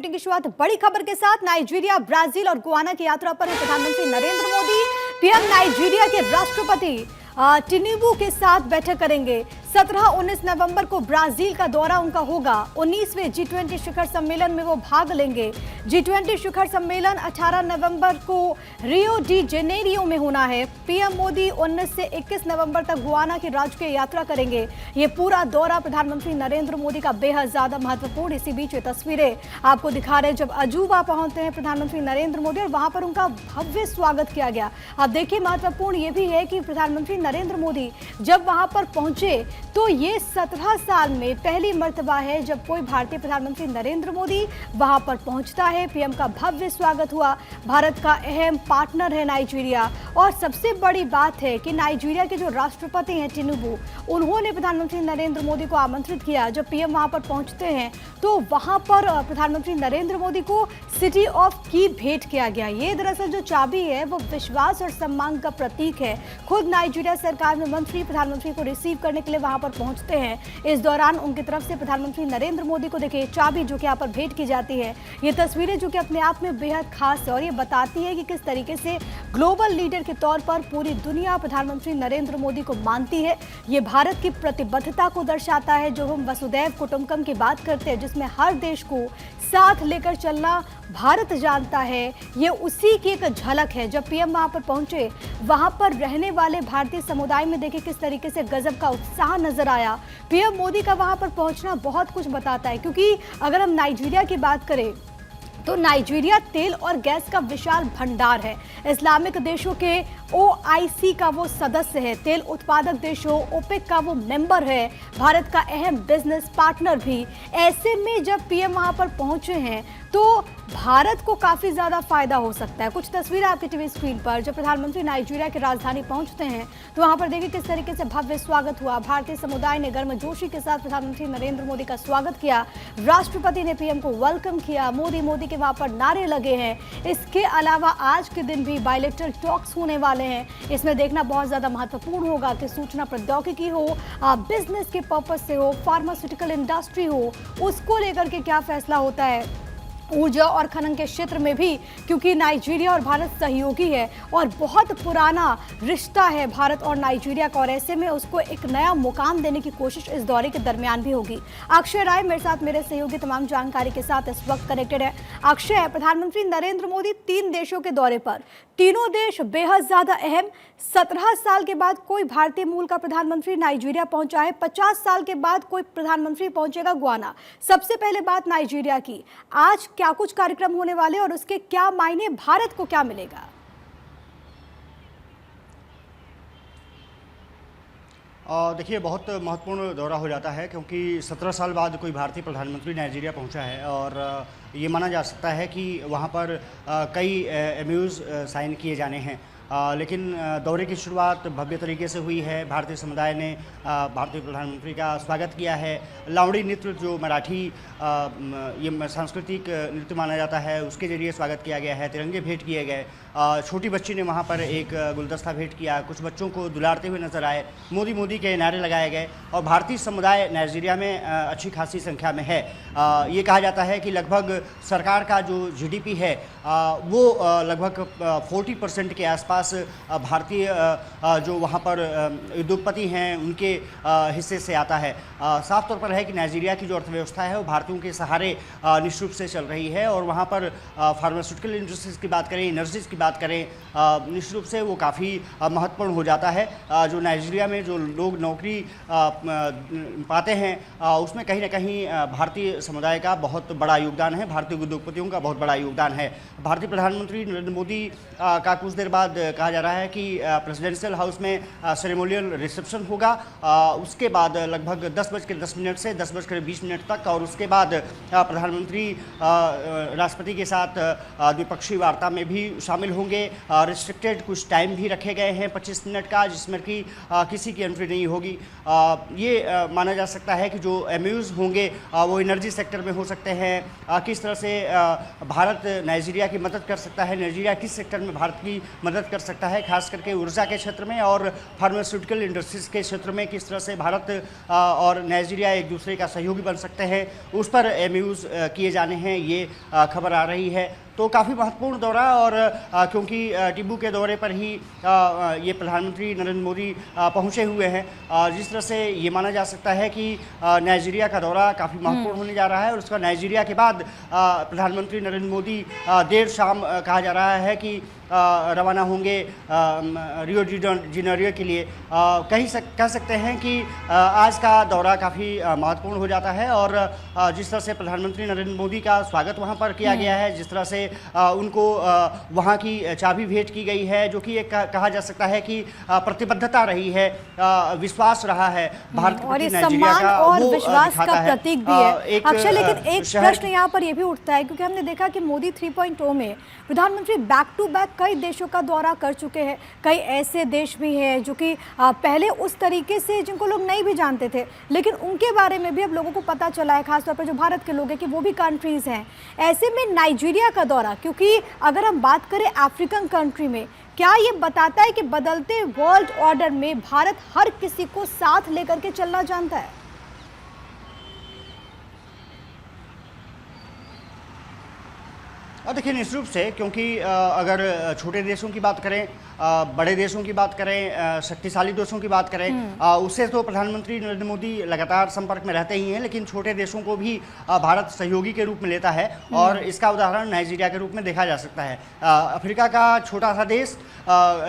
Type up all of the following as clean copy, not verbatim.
Bulletin की शुरुआत बड़ी खबर के साथ। नाइजीरिया, ब्राजील और गुआना की यात्रा पर है प्रधानमंत्री नरेंद्र मोदी। पीएम नाइजीरिया के राष्ट्रपति टिनुबू के साथ बैठक करेंगे। 17-19 नवंबर को ब्राजील का दौरा उनका होगा। 19वें G20 शिखर सम्मेलन में वो भाग लेंगे। G20 शिखर सम्मेलन 18 नवंबर को रियो डी जेनेरियो में होना है। पीएम मोदी 19 से 21 नवंबर तक गुआना की राजकीय यात्रा करेंगे। ये पूरा दौरा प्रधानमंत्री नरेंद्र मोदी का बेहद ज्यादा महत्वपूर्ण। इसी बीच ये तस्वीरें आपको दिखा रहे हैं जब अजूबा पहुंचते हैं प्रधानमंत्री नरेंद्र मोदी और वहां पर उनका भव्य स्वागत किया गया। अब देखिए, महत्वपूर्ण ये भी है कि प्रधानमंत्री नरेंद्र मोदी जब वहां पर पहुंचे तो ये 17 साल में पहली मर्तबा है जब कोई भारतीय प्रधानमंत्री नरेंद्र मोदी वहां पर पहुंचता है। पीएम का भव्य स्वागत हुआ। भारत का अहम पार्टनर है नाइजीरिया और सबसे बड़ी बात है कि नाइजीरिया के जो राष्ट्रपति हैं टिनुबू, उन्होंने प्रधानमंत्री नरेंद्र मोदी को आमंत्रित किया। जब पीएम वहां पर पहुंचते हैं तो वहां पर प्रधानमंत्री नरेंद्र मोदी को सिटी ऑफ की भेंट किया गया। ये दरअसल जो चाबी है वो विश्वास और सम्मान का प्रतीक है। खुद नाइजीरिया सरकार में मंत्री प्रधानमंत्री को रिसीव करने के लिए वहां पर पहुंचते हैं। इस दौरान उनकी तरफ से प्रधानमंत्री नरेंद्र मोदी को देखिए चाबी जो कि यहाँ पर भेंट की जाती है। ये तस्वीरें जो कि अपने आप में बेहद खास है और ये बताती है कि किस तरीके से ग्लोबल लीडर के तौर पर पूरी दुनिया प्रधानमंत्री नरेंद्र मोदी को मानती है। ये भारत की प्रतिबद्धता को दर्शाता है। जो हम वसुधैव कुटुंबकम की बात करते हैं, जिसमें हर देश को साथ लेकर चलना भारत जानता है, ये उसी की एक झलक है। जब पीएम वहां पर पहुंचे, वहां पर रहने वाले भारतीय समुदाय में देखिए किस तरीके से गजब का उत्साह नजर आया। पीएम मोदी का वहां पर पहुंचना बहुत कुछ बताता है, क्योंकि अगर हम नाइजीरिया की बात करें तो नाइजीरिया तेल और गैस का विशाल भंडार है। इस्लामिक देशों के OIC का वो सदस्य है। तेल उत्पादक देशों OPEC का वो मेंबर है। भारत का अहम बिजनेस पार्टनर भी। ऐसे में जब पीएम वहां पर पहुंचे हैं तो भारत को काफी ज्यादा फायदा हो सकता है। कुछ तस्वीरें आपकी टीवी स्क्रीन पर। जब प्रधानमंत्री नाइजीरिया की राजधानी पहुंचते हैं तो वहां पर देखिए किस तरीके से भव्य स्वागत हुआ। भारतीय समुदाय ने गर्मजोशी के साथ प्रधानमंत्री नरेंद्र मोदी का स्वागत किया। राष्ट्रपति ने पीएम को वेलकम किया। मोदी मोदी के वहां पर नारे लगे हैं। इसके अलावा आज के दिन भी बायलैटरल टॉक्स होने वाले हैं। इसमें देखना बहुत ज्यादा महत्वपूर्ण होगा कि सूचना प्रौद्योगिकी हो, बिजनेस के पर्पज से हो, फार्मास्यूटिकल इंडस्ट्री हो, उसको लेकर के क्या फैसला होता है। ऊर्जा और खनन के क्षेत्र में भी, क्योंकि नाइजीरिया और भारत सहयोगी है और बहुत पुराना रिश्ता है भारत और नाइजीरिया का, और ऐसे में उसको एक नया मुकाम देने की कोशिश इस दौरे के दरमियान भी होगी। अक्षय राय मेरे साथ, मेरे सहयोगी तमाम जानकारी के साथ इस वक्त कनेक्टेड है। अक्षय, प्रधानमंत्री नरेंद्र मोदी 3 देशों के दौरे पर, तीनों देश बेहद ज्यादा अहम। 17 साल के बाद कोई भारतीय मूल का प्रधानमंत्री नाइजीरिया पहुंचा है। 50 साल के बाद कोई प्रधानमंत्री पहुंचेगा गुआना। सबसे पहले बात नाइजीरिया की, आज क्या कुछ कार्यक्रम होने वाले और उसके क्या मायने, भारत को क्या मिलेगा? देखिए, बहुत महत्वपूर्ण दौरा हो जाता है क्योंकि 17 साल बाद कोई भारतीय प्रधानमंत्री नाइजीरिया पहुंचा है और ये माना जा सकता है कि वहां पर कई MOUs साइन किए जाने हैं। लेकिन दौरे की शुरुआत भव्य तरीके से हुई है। भारतीय समुदाय ने भारतीय प्रधानमंत्री का स्वागत किया है। लावड़ी नृत्य, जो मराठी ये सांस्कृतिक नृत्य माना जाता है, उसके जरिए स्वागत किया गया है। तिरंगे भेंट किए गए। छोटी बच्ची ने वहाँ पर एक गुलदस्ता भेंट किया। कुछ बच्चों को दुलारते हुए नजर आए। मोदी मोदी के नारे लगाए गए और भारतीय समुदाय नाइजीरिया में अच्छी खासी संख्या में है। ये कहा जाता है कि लगभग सरकार का जो GDP है वो लगभग 40% के आसपास भारतीय जो वहाँ पर उद्योगपति हैं उनके हिस्से से आता है। साफ तौर पर है कि नाइजीरिया की जो अर्थव्यवस्था है वो भारतीयों के सहारे निश्चित रूप से चल रही है और वहाँ पर फार्मास्यूटिकल इंडस्ट्रीज की बात करें, एनर्जीज की बात करें, निश्चित रूप से वो काफ़ी महत्वपूर्ण हो जाता है। जो नाइजीरिया में जो लोग नौकरी पाते हैं उसमें कहीं ना कहीं भारतीय समुदाय का बहुत बड़ा योगदान है, भारतीय उद्योगपतियों का बहुत बड़ा योगदान है। भारतीय प्रधानमंत्री नरेंद्र मोदी का कुछ देर बाद कहा जा रहा है कि प्रेसिडेंशियल हाउस में सेरेमोनियल रिसेप्शन होगा। उसके बाद लगभग 10:10 से 10:20 तक, और उसके बाद प्रधानमंत्री राष्ट्रपति के साथ द्विपक्षीय वार्ता में भी शामिल होंगे। रिस्ट्रिक्टेड कुछ टाइम भी रखे गए हैं 25 मिनट का, जिसमें कि किसी की एंट्री नहीं होगी। ये माना जा सकता है कि जो MOUs होंगे वो एनर्जी सेक्टर में हो सकते हैं। किस तरह से भारत नाइजीरिया की मदद कर सकता है, नाइजीरिया किस सेक्टर में भारत की मदद कर सकता है, खास करके ऊर्जा के क्षेत्र में और फार्मास्यूटिकल इंडस्ट्रीज के क्षेत्र में किस तरह से भारत और नाइजीरिया एक दूसरे का सहयोगी बन सकते हैं, उस पर एमओयूज किए जाने हैं, ये खबर आ रही है। तो काफ़ी महत्वपूर्ण दौरा, और क्योंकि टिब्बू के दौरे पर ही ये प्रधानमंत्री नरेंद्र मोदी पहुंचे हुए हैं, जिस तरह से ये माना जा सकता है कि नाइजीरिया का दौरा काफ़ी महत्वपूर्ण होने जा रहा है। और उसका नाइजीरिया के बाद प्रधानमंत्री नरेंद्र मोदी देर शाम कहा जा रहा है कि रवाना होंगे रियो डी जेनेरियो के लिए। कह सकते हैं कि आज का दौरा काफ़ी महत्वपूर्ण हो जाता है, और जिस तरह से प्रधानमंत्री नरेंद्र मोदी का स्वागत वहां पर किया गया है, जिस तरह से उनको वहां की चाबी भेंट की गई है, जो कि एक कहा जा सकता है कि प्रतिबद्धता रही है, विश्वास रहा है भारत के प्रति नाइजीरिया का, और वो विश्वास का प्रतीक भी है अक्षय। लेकिन एक प्रश्न यहाँ पर यह भी उठता है, क्योंकि हमने देखा कि मोदी 3.0 में प्रधानमंत्री बैक टू बैक कई देशों का दौरा कर चुके हैं। कई ऐसे देश भी हैं जो कि पहले उस तरीके से जिनको लोग नहीं भी जानते थे, लेकिन उनके बारे में भी अब लोगों को पता चला है, खासतौर पर जो भारत के लोग हैं, कि वो भी कंट्रीज हैं। ऐसे में नाइजीरिया का दौरा, क्योंकि अगर हम बात करें अफ्रीकन कंट्री में, क्या ये बताता है कि बदलते वर्ल्ड ऑर्डर में भारत हर किसी को साथ लेकर के चलना जानता है? देखिए, निश्चित रूप से, क्योंकि अगर छोटे देशों की बात करें, बड़े देशों की बात करें, शक्तिशाली देशों की बात करें, उससे तो प्रधानमंत्री नरेंद्र मोदी लगातार संपर्क में रहते ही हैं, लेकिन छोटे देशों को भी भारत सहयोगी के रूप में लेता है, और इसका उदाहरण नाइजीरिया के रूप में देखा जा सकता है। अफ्रीका का छोटा सा देश,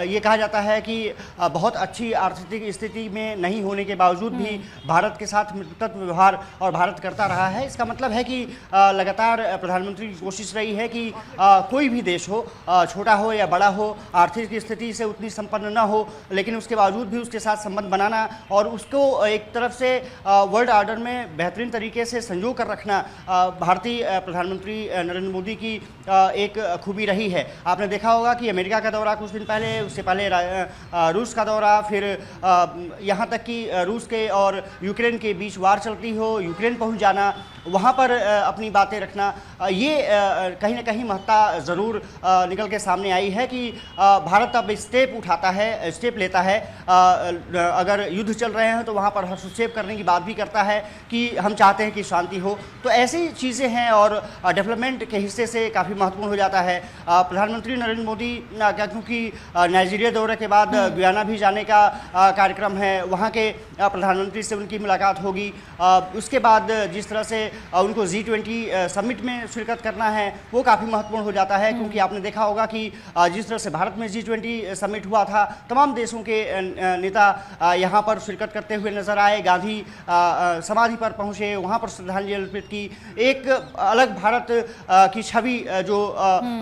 ये कहा जाता है कि बहुत अच्छी आर्थिक स्थिति में नहीं होने के बावजूद भी भारत के साथ मित्रवत व्यवहार और भारत करता रहा है। इसका मतलब है कि लगातार प्रधानमंत्री की कोशिश रही है कि कोई भी देश हो, छोटा हो या बड़ा हो, आर्थिक स्थिति से उतनी संपन्न न हो, लेकिन उसके बावजूद भी उसके साथ संबंध बनाना और उसको एक तरफ से वर्ल्ड ऑर्डर में बेहतरीन तरीके से संजो कर रखना भारतीय प्रधानमंत्री नरेंद्र मोदी की एक खूबी रही है। आपने देखा होगा कि अमेरिका का दौरा कुछ दिन पहले, उससे पहले रूस का दौरा, फिर यहाँ तक कि रूस के और यूक्रेन के बीच वार चलती हो, यूक्रेन पहुँच जाना, वहाँ पर अपनी बातें रखना, ये कहीं ना कहीं महत्ता ज़रूर निकल के सामने आई है कि भारत अब स्टेप उठाता है, स्टेप लेता है। अगर युद्ध चल रहे हैं तो वहाँ पर हस्तक्षेप करने की बात भी करता है कि हम चाहते हैं कि शांति हो। तो ऐसी चीज़ें हैं, और डेवलपमेंट के हिस्से से काफ़ी महत्वपूर्ण हो जाता है। प्रधानमंत्री नरेंद्र मोदी क्योंकि नाइजीरिया दौरे के बाद गुयाना भी जाने का कार्यक्रम है, वहाँ के प्रधानमंत्री से उनकी मुलाकात होगी। उसके बाद जिस तरह से उनको G20 समिट में शिरकत करना है, वो काफ़ी महत्वपूर्ण हो जाता है, क्योंकि आपने देखा होगा कि जिस तरह से भारत में G20 समिट हुआ था, तमाम देशों के नेता यहाँ पर शिरकत करते हुए नजर आए, गांधी समाधि पर पहुँचे, वहाँ पर श्रद्धांजलि अर्पित की। एक अलग भारत की छवि जो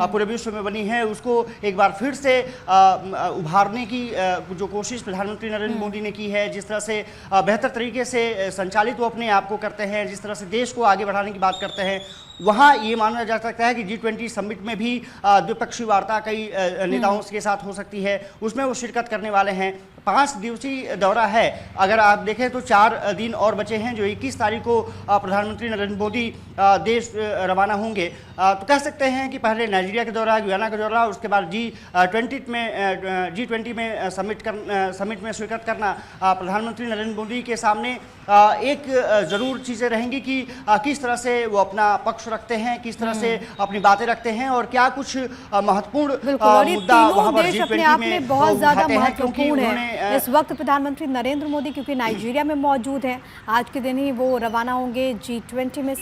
पूरे विश्व में बनी है, उसको एक बार फिर से उभारने की जो कोशिश प्रधानमंत्री नरेंद्र मोदी ने की है, जिस तरह से बेहतर तरीके से संचालित वो अपने आप को करते हैं, जिस तरह से देश को आगे बढ़ाने की बात करते हैं, वहाँ ये माना जा सकता है कि G20 समिट में भी द्विपक्षीय वार्ता कई नेताओं के साथ हो सकती है, उसमें वो शिरकत करने वाले हैं। 5 दिवसीय दौरा है, अगर आप देखें तो 4 दिन और बचे हैं, जो 21 तारीख को प्रधानमंत्री नरेंद्र मोदी देश रवाना होंगे। तो कह सकते हैं कि पहले नाइजीरिया का दौरा, गुयाना का दौरा, उसके बाद G20 में समिट में शिरकत करना प्रधानमंत्री नरेंद्र मोदी के सामने एक ज़रूर चीज़ें रहेंगी कि किस तरह से वो अपना पक्ष रखते हैं, किस तरह से अपनी बातें रखते हैं, और क्या कुछ महत्वपूर्ण मुद्दा वहाँ पर G20 में बहुत ज़्यादा महत्वपूर्ण है। इस वक्त प्रधानमंत्री नरेंद्र मोदी क्योंकि नाइजीरिया में मौजूद हैं, आज के दिन ही वो रवाना होंगे G20 में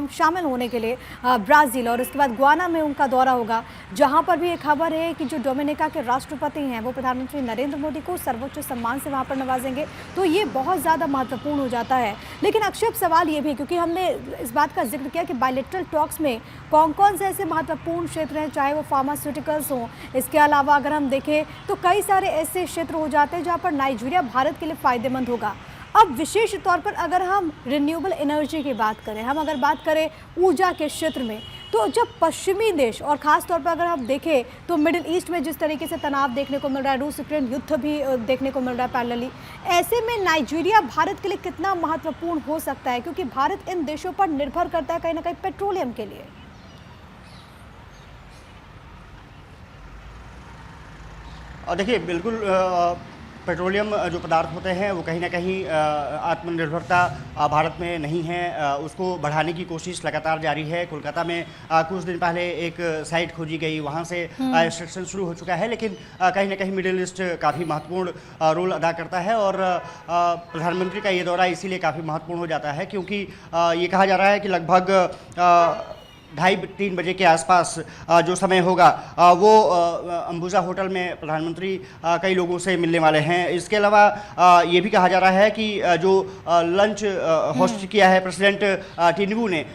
शामिल होने के लिए ब्राज़ील, और उसके बाद गुयाना में उनका दौरा होगा, जहां पर भी एक खबर है कि जो डोमिनिका के राष्ट्रपति हैं वो प्रधानमंत्री नरेंद्र मोदी को सर्वोच्च सम्मान से वहां पर नवाजेंगे। तो ये बहुत ज़्यादा महत्वपूर्ण हो जाता है। लेकिन अक्षय, सवाल ये भी, क्योंकि हमने इस बात का जिक्र किया कि बायलैटरल टॉक्स में कौन कौन से ऐसे महत्वपूर्ण क्षेत्र हैं, चाहे वो फार्मास्यूटिकल्स हों, इसके अलावा अगर हम देखें तो कई सारे ऐसे क्षेत्र हो जाते हैं जहां पर नाइजीरिया भारत के लिए फ़ायदेमंद होगा। अब विशेष तौर पर अगर हम रिन्यूएबल एनर्जी की बात करें, हम अगर बात करें ऊर्जा के क्षेत्र में, तो जब पश्चिमी देश और ख़ास तौर पर अगर हम देखें तो मिडिल ईस्ट में जिस तरीके से तनाव देखने को मिल रहा है, रूस यूक्रेन युद्ध भी देखने को मिल रहा है पैरेलली, ऐसे में नाइजीरिया भारत के लिए कितना महत्वपूर्ण हो सकता है, क्योंकि भारत इन देशों पर निर्भर करता है कहीं ना कहीं पेट्रोलियम के लिए। और देखिए बिल्कुल पेट्रोलियम जो पदार्थ होते हैं वो कहीं ना कहीं आत्मनिर्भरता भारत में नहीं है, उसको बढ़ाने की कोशिश लगातार जारी है। कोलकाता में कुछ दिन पहले एक साइट खोजी गई, वहाँ से एक्सट्रैक्शन शुरू हो चुका है, लेकिन कहीं ना कहीं मिडिल ईस्ट काफ़ी महत्वपूर्ण रोल अदा करता है। और प्रधानमंत्री का ये दौरा इसीलिए काफ़ी महत्वपूर्ण हो जाता है क्योंकि ये कहा जा रहा है कि लगभग 2:30-3 बजे के आसपास जो समय होगा वो अंबुजा होटल में प्रधानमंत्री कई लोगों से मिलने वाले हैं। इसके अलावा ये भी कहा जा रहा है कि जो लंच होस्ट किया है प्रेसिडेंट टिनुबू ने,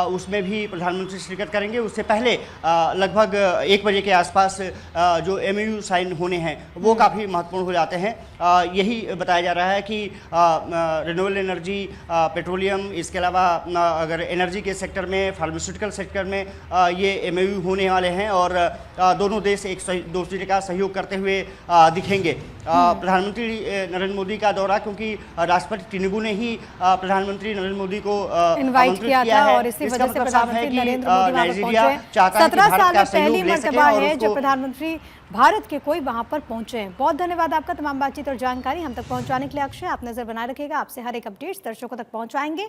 उसमें भी प्रधानमंत्री शिरकत करेंगे। उससे पहले लगभग 1 बजे के आसपास जो MOU साइन होने हैं वो काफ़ी महत्वपूर्ण हो जाते हैं। यही बताया जा रहा है कि रिन्यूएबल एनर्जी, पेट्रोलियम, इसके अलावा अगर एनर्जी के सेक्टर में, फार्मास्यूटिकल सेक्टर में ये MOU होने वाले हैं और दोनों देश एक दूसरे का सहयोग करते हुए दिखेंगे। प्रधानमंत्री नरेंद्र मोदी का दौरा, क्योंकि राष्ट्रपति टिनुबू ने ही प्रधानमंत्री नरेंद्र मोदी को इनवाइट किया था और इसी वजह से प्रधानमंत्री नरेंद्र मोदी वहां पर पहुंचे। 17 साल में पहली मर्तबा है जब प्रधानमंत्री भारत के कोई वहां पर पहुंचे हैं। बहुत धन्यवाद आपका तमाम बातचीत और जानकारी हम तक पहुंचाने के लिए। अक्षय, आप नजर बनाए रखिएगा, आपसे हर एक अपडेट्स दर्शकों तक पहुंचाएंगे।